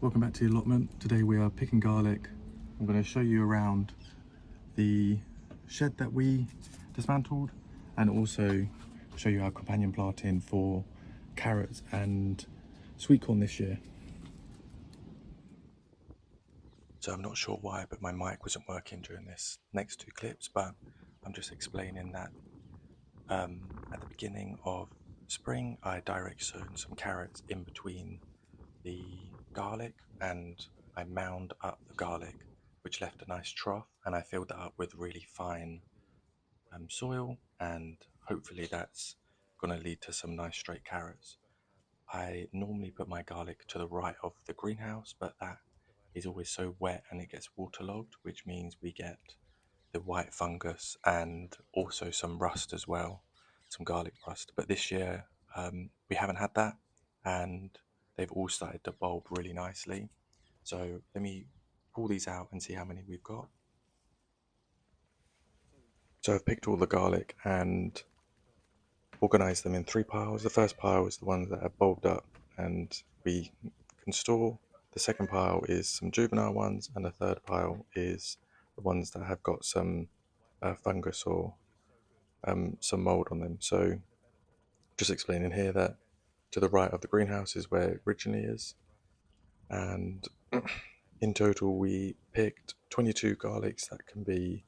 Welcome back to the allotment. Today we are picking garlic. I'm going to show you around the shed that we dismantled and also show you our companion planting for carrots and sweet corn this year. So I'm not sure why, but my mic wasn't working during this next two clips, but I'm just explaining that at the beginning of spring I direct sown some carrots in between the garlic, and I mound up the garlic, which left a nice trough, and I filled that up with really fine soil, and hopefully that's going to lead to some nice straight carrots. I normally put my garlic to the right of the greenhouse, but that is always so wet and it gets waterlogged, which means we get the white fungus and also some rust as well, some garlic rust. But this year we haven't had that, and they've all started to bulb really nicely. So let me pull these out and see how many we've got. So I've picked all the garlic and organised them in three piles. The first pile is the ones that have bulbed up and we can store. The second pile is some juvenile ones, and the third pile is the ones that have got some fungus or some mold on them. So just explaining here that to the right of the greenhouse is where it originally is, and in total we picked 22 garlics that can be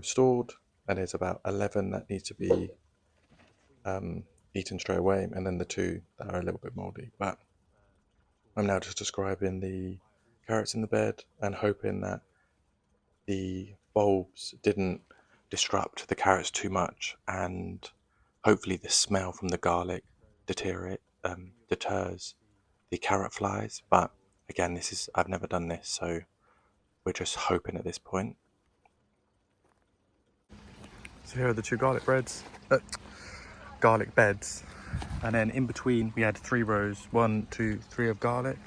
stored, and there's about 11 that need to be eaten straight away, and then the two that are a little bit moldy. But I'm now just describing the carrots in the bed and hoping that the bulbs didn't disrupt the carrots too much, and hopefully the smell from the garlic deters the carrot flies. But again, I've never done this, so we're just hoping at this point. So here are the two garlic beds, and then in between we had 3 rows, 1, 2, 3 of garlic.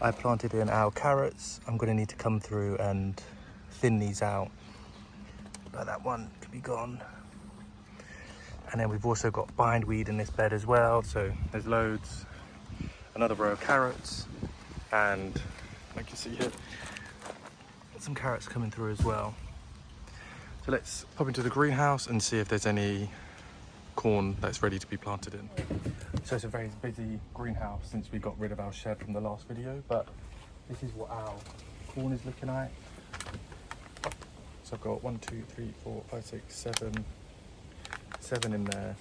I planted in our carrots. I'm going to need to come through and thin these out, but that one could be gone. And then we've also got bindweed in this bed as well, so there's loads. Another row of carrots, and like you see here, some carrots coming through as well. So let's pop into the greenhouse and see if there's any corn that's ready to be planted in. So it's a very busy greenhouse since we got rid of our shed from the last video, but this is what our corn is looking like. So I've got 1, 2, 3, 4, 5, 6, 7 in there.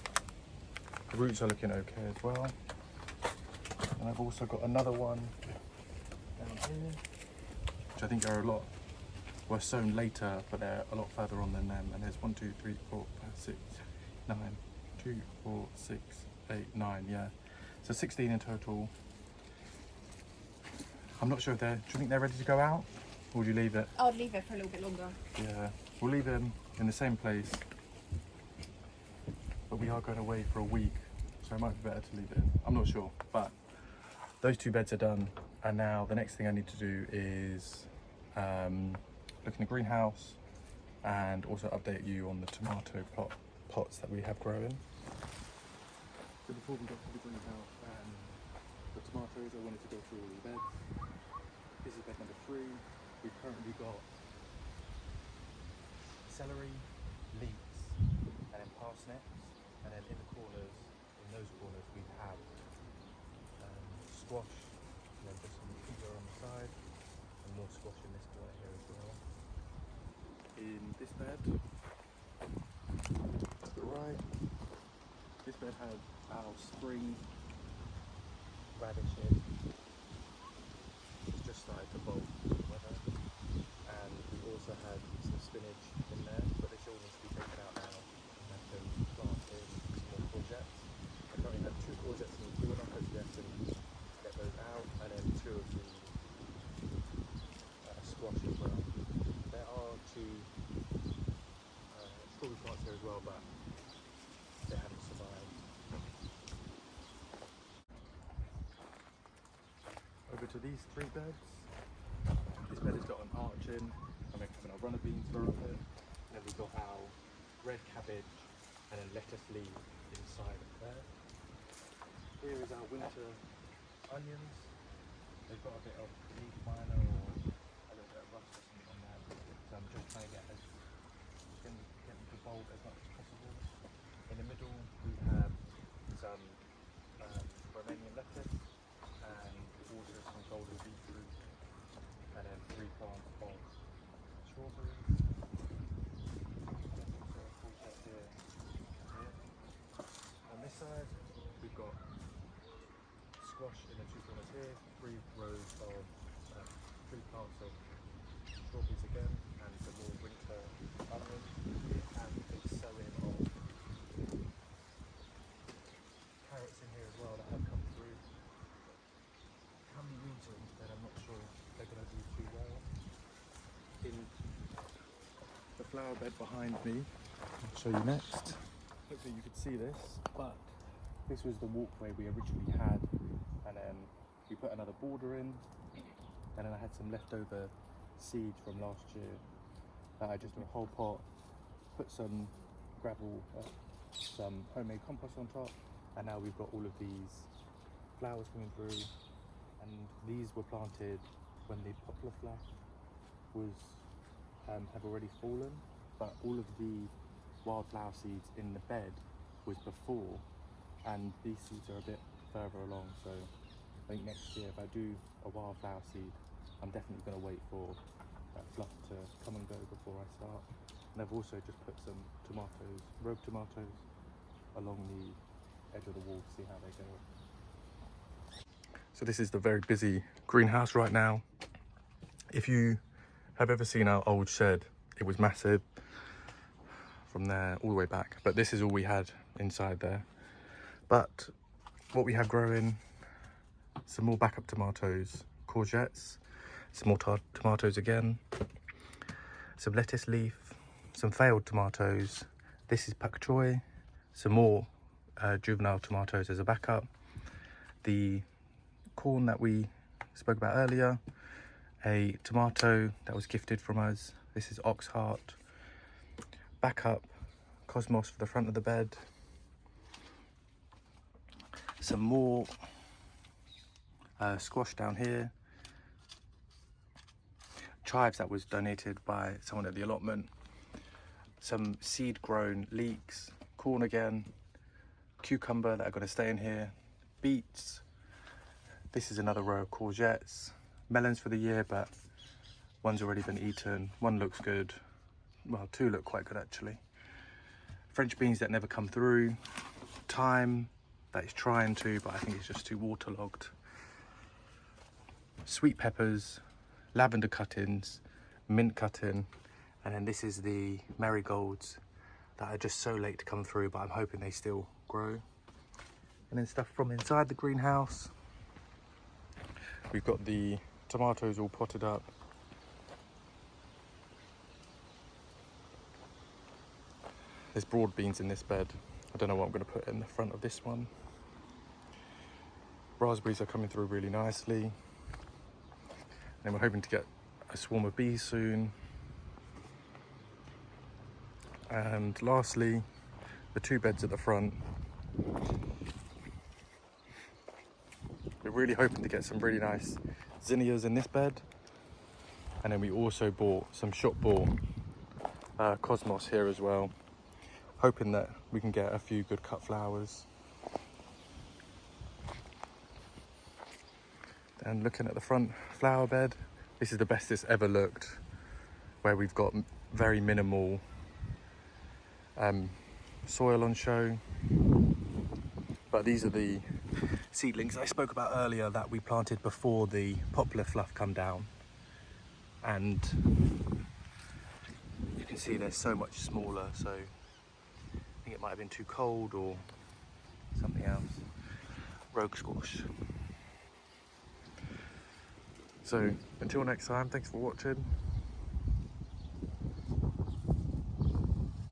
The roots are looking okay as well. And I've also got another one down here, which I think were sown later, but they're a lot further on than them. And there's 1, 2, 3, 4, 5, 6, 9, 2, 4, 6, 8, 9, yeah. So 16 in total. I'm not sure do you think they're ready to go out? Or would you leave it? I'd leave it for a little bit longer. Yeah, we'll leave them in the same place. But we are going away for a week, so it might be better to leave it in. I'm not sure, but those 2 beds are done. And now the next thing I need to do is look in the greenhouse and also update you on the tomato pots that we have growing. So before we got to the greenhouse and the tomatoes, I wanted to go through all the beds. This is bed number 3. We've currently got celery, leeks, and then parsnips, and then in those corners we have squash, and then just some cucumber on the side, and more squash in this corner here as well. In this bed, to the right, this bed has our spring radishes. It's just started to bulb with the weather, and we also had some spinach in there, but this all needs to be taken out now and I can plant in some more courgettes. I currently have 2 courgettes in the corner. Hopefully I can get those out, and then 2 of the squash as well. There are 2 strawberry plants here as well, but they haven't survived. Over to these 3 beds. This bed has got an arch in, and we're having our runner beans through it. And then we've got our red cabbage and then lettuce leaves inside of there. Here is our winter onions. they've got a bit of leaf minor or a little bit of rust or something on there. So I'm just trying to get them to bulb as much as possible. In the middle we have some Romanian lettuce and also some golden beetroot, and then 3 plants of strawberries. Also a courgette here. On this side we've got squash in the 2 corners here, 3 rows of 3 plants of strawberries again, and some more winter onions, and a sowing of carrots in here as well that have come through. How many weeds are in there? I'm not sure they're going to do too well. In the flower bed behind me, I'll show you next. Hopefully you could see this, but this was the walkway we originally had, and then we put another border in, and then I had some leftover seeds from last year that I just did a whole pot, put some gravel, some homemade compost on top, and now we've got all of these flowers coming through. And these were planted when the poplar fluff was had already fallen, but all of the wildflower seeds in the bed was before, and these seeds are a bit further along. So I think next year if I do a wildflower seed, I'm definitely going to wait for that fluff to come and go before I start. And I've also just put some tomatoes, rogue tomatoes, along the edge of the wall to see how they go. So this is the very busy greenhouse right now. If you have ever seen our old shed, it was massive from there all the way back, but this is all we had inside there. But what we have growing, some more backup tomatoes, courgettes, some more tomatoes again, some lettuce leaf, some failed tomatoes. This is pak choy, some more juvenile tomatoes as a backup. The corn that we spoke about earlier, a tomato that was gifted from us. This is ox heart. Backup cosmos for the front of the bed. Some more squash down here. Chives that was donated by someone at the allotment. Some seed grown leeks, corn again, cucumber that are going to stay in here, beets. This is another row of courgettes, melons for the year, but one's already been eaten. One looks good. Well, 2 look quite good actually. French beans that never come through. Thyme that is trying to, but I think it's just too waterlogged. Sweet peppers, lavender cuttings, mint cutting, and then this is the marigolds that are just so late to come through, but I'm hoping they still grow. And then stuff from inside the greenhouse. We've got the tomatoes all potted up. There's broad beans in this bed. I don't know what I'm going to put in the front of this one. Raspberries are coming through really nicely. And we're hoping to get a swarm of bees soon. And lastly, the 2 beds at the front. We're really hoping to get some really nice zinnias in this bed. And then we also bought some shop-bought cosmos here as well. Hoping that we can get a few good cut flowers. And looking at the front flower bed, this is the best it's ever looked, where we've got very minimal soil on show. But these are the seedlings I spoke about earlier that we planted before the poplar fluff come down. And you can see they're so much smaller, so I think it might have been too cold or something else. Rogue squash. So until next time, thanks for watching.